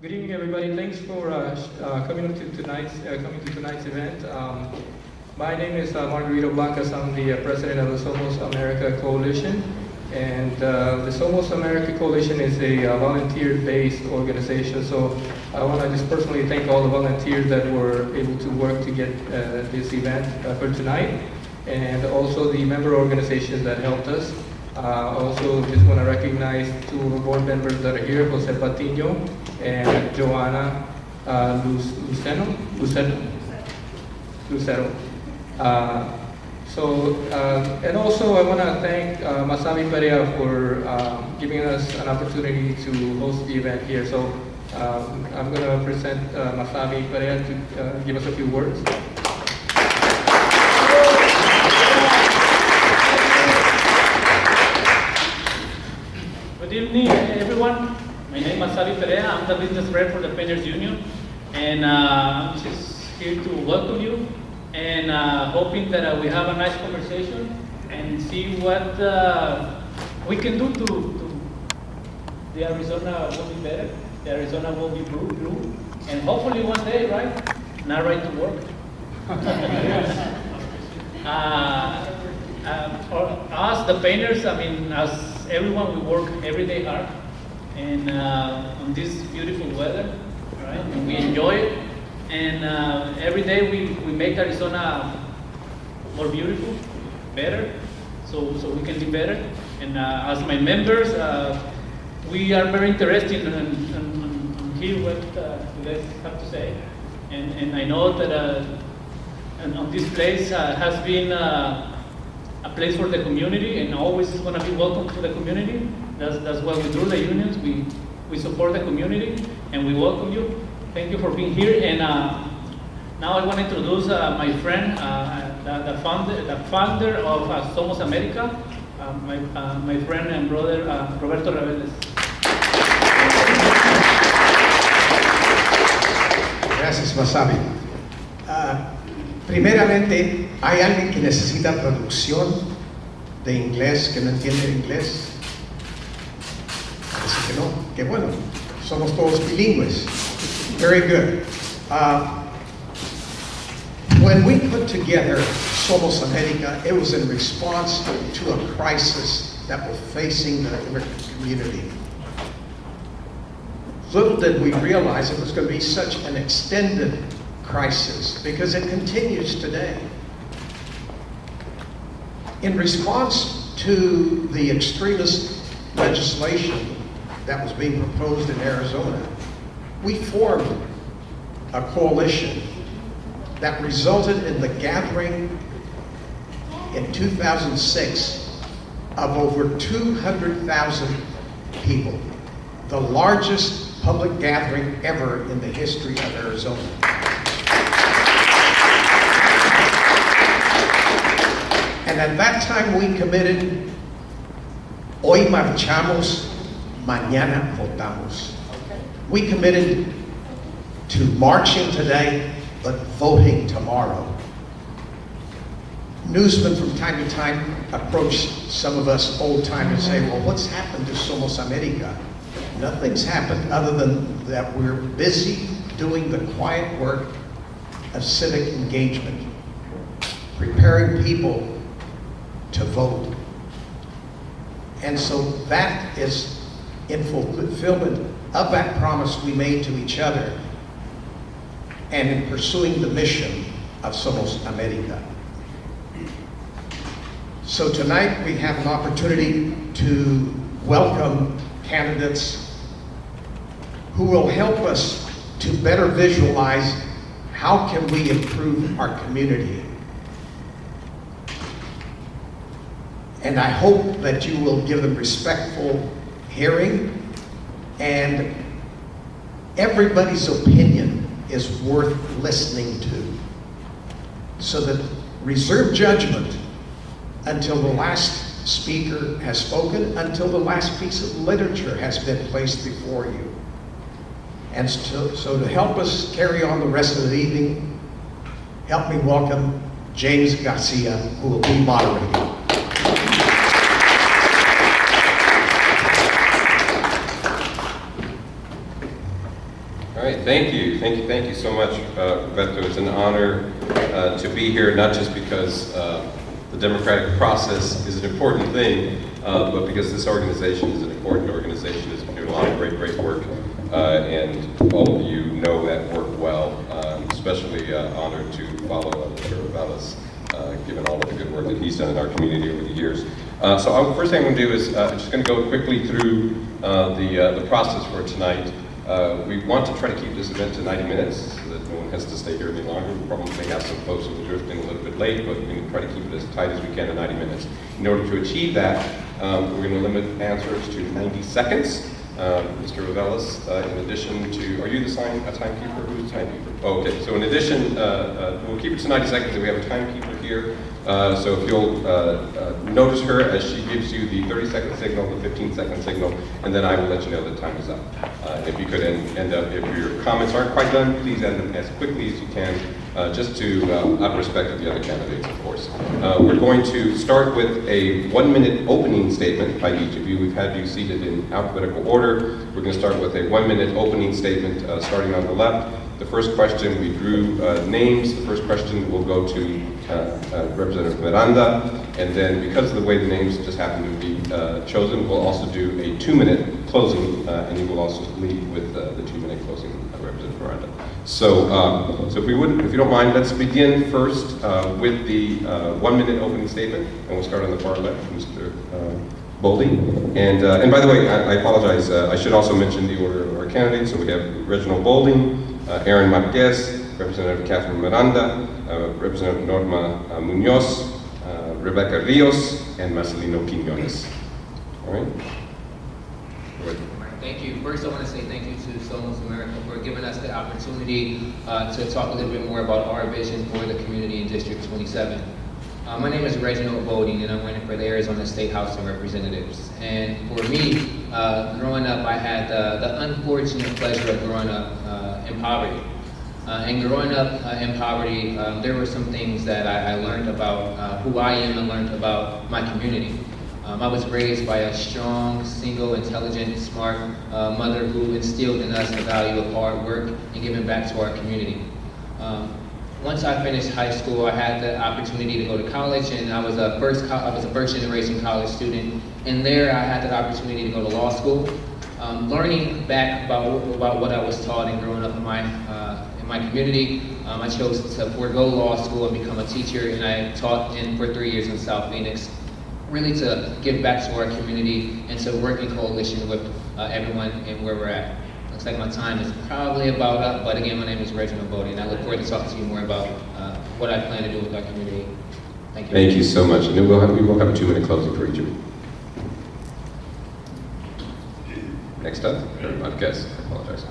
Good evening, everybody. Thanks for coming to tonight's event. My name is Margarito Blancas. I'm the president of the Somos America Coalition, and the Somos America Coalition is a volunteer-based organization. So I want to just personally thank all the volunteers that were able to work to get this event for tonight, and also the member organizations that helped us. Also, just want to recognize two of the board members that are here, Jose Patiño and Joanna Lucero. And also I want to thank Masabi Perea for giving us an opportunity to host the event here. So I'm going to present Masabi Perea to give us a few words. Good evening, everyone. My name is Masabi Perea. I'm the business rep for the Painters Union, and I'm just here to welcome you, and hoping that we have a nice conversation and see what we can do to the Arizona will be better. The Arizona will be blue, and hopefully one day, right? Not right to work. For us, the painters, I mean, as everyone, we work every day hard, and on this beautiful weather, right? And we enjoy it, and every day we make Arizona more beautiful, better, so we can live better. And as my members, we are very interested in hear what you guys have to say, and I know that and on this place has been a place for the community, and always is going to be welcome to the community. That's what we do, the unions. We support the community, and we welcome you. Thank you for being here. And now I want to introduce my friend, the founder of Somos America, my friend and brother, Roberto Rebeldes. Gracias, Masabi. Primeramente, ¿hay alguien que necesita traducción de inglés, que no entiende inglés? Parece que no. Qué bueno. Somos todos bilingües. Very good. When we put together Somos America, it was in response to a crisis that was facing the immigrant community. Little did we realize it was going to be such an extended crisis, because it continues today. In response to the extremist legislation that was being proposed in Arizona, we formed a coalition that resulted in the gathering in 2006 of over 200,000 people, the largest public gathering ever in the history of Arizona. And at that time we committed, hoy marchamos, mañana votamos. We committed to marching today, but voting tomorrow. Newsmen from time to time approach some of us old timers and say, well, what's happened to Somos America? Nothing's happened other than that we're busy doing the quiet work of civic engagement, preparing people to vote. And so that is in fulfillment of that promise we made to each other, and in pursuing the mission of Somos America. So tonight we have an opportunity to welcome candidates who will help us to better visualize how can we improve our community. And I hope that you will give them respectful hearing, and everybody's opinion is worth listening to. So that reserve judgment until the last speaker has spoken, until the last piece of literature has been placed before you. And so to help us carry on the rest of the evening, help me welcome James Garcia, who will be moderating. right, thank you so much, Roberto. It's an honor to be here, not just because the democratic process is an important thing, but because this organization is an important organization. It's doing a lot of great work, and all of you know that work well. Especially honored to follow Mr. Reveles, given all of the good work that he's done in our community over the years. So first thing I'm going to do is I'm just going to go quickly through the process for tonight. We want to try to keep this event to 90 minutes so that no one has to stay here any longer. We probably may have some folks who will drift in a little bit late, but we're going to try to keep it as tight as we can to 90 minutes. In order to achieve that, we're going to limit answers to 90 seconds. Mr. Reveles, in addition to, are you the timekeeper? Who's the timekeeper? Oh, okay, so in addition, we'll keep it to 90 seconds, and we have a timekeeper here. So if you'll notice her as she gives you the 30-second signal, the 15-second signal, and then I will let you know that time is up. If you could end up, if your comments aren't quite done, please end them as quickly as you can, just to, out of respect of the other candidates, of course. We're going to start with a 1-minute opening statement by each of you. We've had you seated in alphabetical order. We're going to start with a 1-minute opening statement, starting on the left. The first question, we drew names. The first question will go to Representative Miranda, and then because of the way the names just happen to be chosen, we'll also do a 2-minute closing, and you will also lead with the 2-minute closing, Representative Miranda. So, so if you don't mind, let's begin first with the 1-minute opening statement, and we'll start on the far left, Mr. Boldy. And by the way, I apologize. I should also mention the order of our candidates. So we have Reginald Boldy, Aaron Marquez, Representative Catherine Miranda, Representative Norma Munoz, Rebecca Rios, and Marcelino Quiñones. All right. Thank you. First, I want to say thank you to Somos America for giving us the opportunity to talk a little bit more about our vision for the community in District 27. My name is Reginald Boldy, and I'm running for the Arizona State House of Representatives. And for me, growing up, I had the unfortunate pleasure of growing up in poverty. And growing up in poverty, there were some things that I learned about who I am and learned about my community. I was raised by a strong, single, intelligent, smart mother who instilled in us the value of hard work and giving back to our community. Once I finished high school, I had the opportunity to go to college, and I was a first generation college student. And there I had the opportunity to go to law school. Learning back about what I was taught and growing up in my community, I chose to forego law school and become a teacher, and I taught for 3 years in South Phoenix, really to give back to our community and to work in coalition with everyone and where we're at. Looks like my time is probably about up, but again, my name is Reginald Boldy, and I look forward to talking to you more about what I plan to do with our community. Thank you. Thank you so much. And we will have a 2-minute closing for each of you. Next up, Aaron Marquez. I apologize.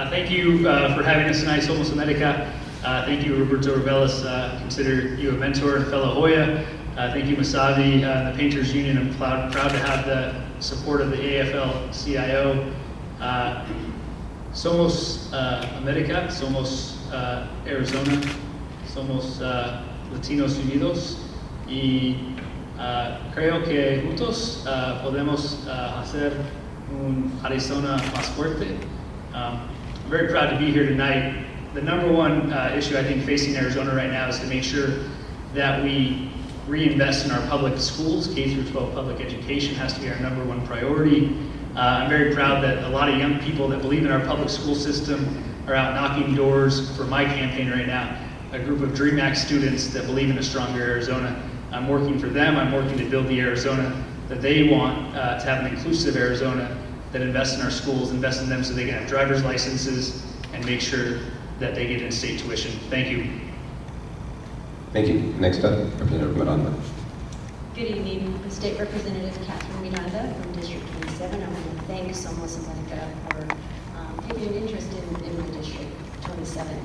Thank you for having us tonight, Somos America. Thank you, Roberto Reveles. Consider you a mentor and fellow Hoya. Thank you, Masavi, the Painters Union. I'm proud to have the support of the AFL-CIO. Somos America, Somos Arizona, Somos Latinos Unidos, y creo que juntos podemos hacer un Arizona más fuerte. I'm very proud to be here tonight. The number one issue I think facing Arizona right now is to make sure that we reinvest in our public schools. K-12 public education has to be our number one priority. I'm very proud that a lot of young people that believe in our public school system are out knocking doors for my campaign right now. A group of DREAM Act students that believe in a stronger Arizona. I'm working for them. I'm working to build the Arizona that they want, to have an inclusive Arizona that invests in our schools, invests in them so they can have driver's licenses and make sure that they get in-state tuition. Thank you. Thank you. Next up, Representative Miranda. Good evening, State Representative Catherine Miranda from District 27. I want to thank Somos America for taking an interest in the District 27.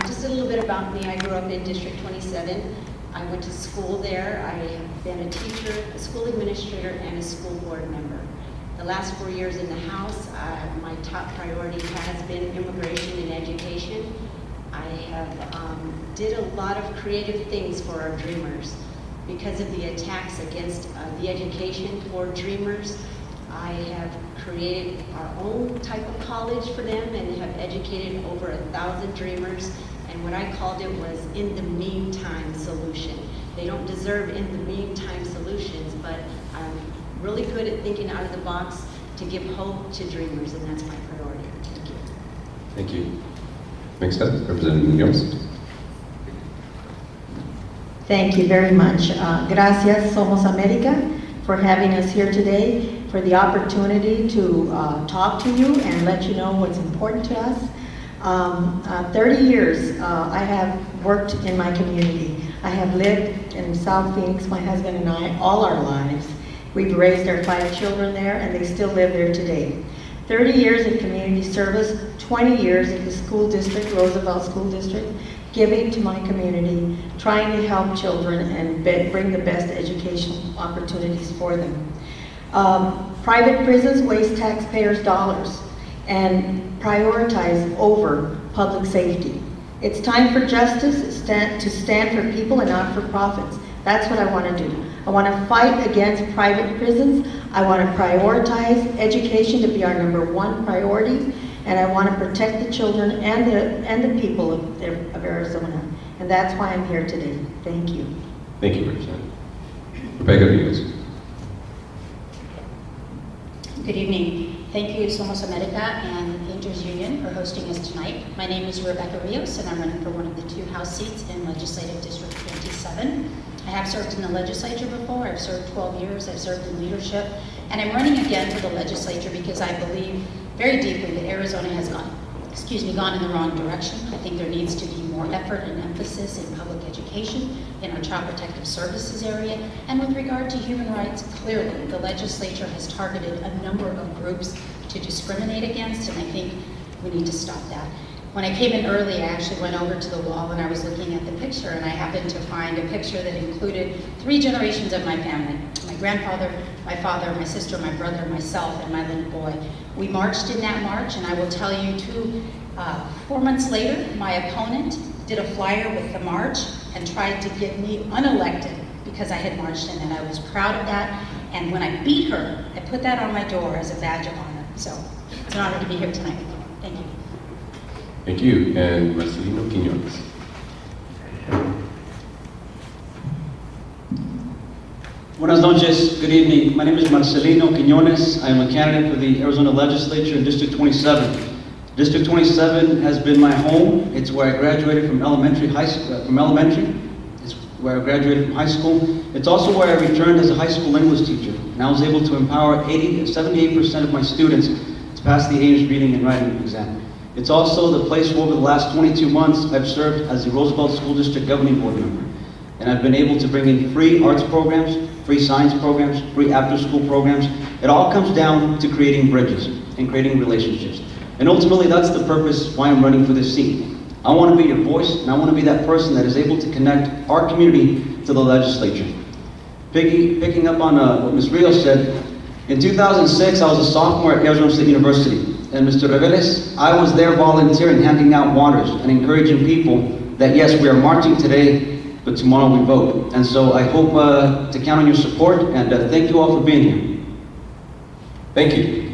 Just a little bit about me. I grew up in District 27. I went to school there. I have been a teacher, a school administrator, and a school board member. The last 4 years in the House, my top priority has been immigration and education. I have did a lot of creative things for our Dreamers. Because of the attacks against the education for Dreamers, I have created our own type of college for them and have educated over 1,000 dreamers. And what I called it was in the meantime solution. They don't deserve in the meantime solutions, but I'm really good at thinking out of the box to give hope to dreamers, and that's my priority. Thank you. Thank you. Next up, Representative Munoz. Thank you very much. Gracias, Somos America, for having us here today, for the opportunity to talk to you and let you know what's important to us. 30 years I have worked in my community. I have lived in South Phoenix, my husband and I, all our lives. We've raised our 5 children there, and they still live there today. 30 years in community service, 20 years in the school district, Roosevelt School District, giving to my community, trying to help children and bring the best educational opportunities for them. Private prisons waste taxpayers' dollars and prioritize over public safety. It's time for justice to stand for people and not for profits. That's what I want to do. I want to fight against private prisons. I want to prioritize education to be our #1 priority, and I want to protect the children and the people of Arizona. And that's why I'm here today. Thank you. Thank you, Representative. Rebecca Rios. Good evening. Thank you, Somos America and the Painters Union for hosting us tonight. My name is Rebecca Rios, and I'm running for one of the 2 House seats in Legislative District 27. I have served in the legislature before. I've served 12 years. I've served in leadership. And I'm running again for the legislature because I believe very deeply that Arizona has gone in the wrong direction. I think there needs to be more effort and emphasis in public education, in our child protective services area, and with regard to human rights. Clearly, the legislature has targeted a number of groups to discriminate against, and I think we need to stop that. When I came in early, I actually went over to the wall and I was looking at the picture, and I happened to find a picture that included 3 generations of my family. My grandfather, my father, my sister, my brother, myself, and my little boy. We marched in that march, and I will tell you 4 months later, my opponent did a flyer with the march and tried to get me unelected because I had marched in, and I was proud of that. And when I beat her, I put that on my door as a badge of honor. So it's an honor to be here tonight. Thank you. Thank you. And Marcelino Quiñones. Buenas noches, good evening. My name is Marcelino Quiñones. I am a candidate for the Arizona Legislature in District 27. District 27 has been my home. It's where I graduated from elementary. It's where I graduated from high school. It's also where I returned as a high school English teacher. And I was able to empower 78% of my students to pass the English reading and writing exam. It's also the place where over the last 22 months I've served as the Roosevelt School District Governing Board member. And I've been able to bring in free arts programs, free science programs, free after-school programs. It all comes down to creating bridges and creating relationships. And ultimately, that's the purpose why I'm running for this seat. I want to be your voice, and I want to be that person that is able to connect our community to the legislature. Picking up on what Ms. Rios said, in 2006, I was a sophomore at Arizona State University. And Mr. Reveles, I was there volunteering, handing out waters, and encouraging people that yes, we are marching today, but tomorrow we vote. And so I hope to count on your support, and thank you all for being here. Thank you.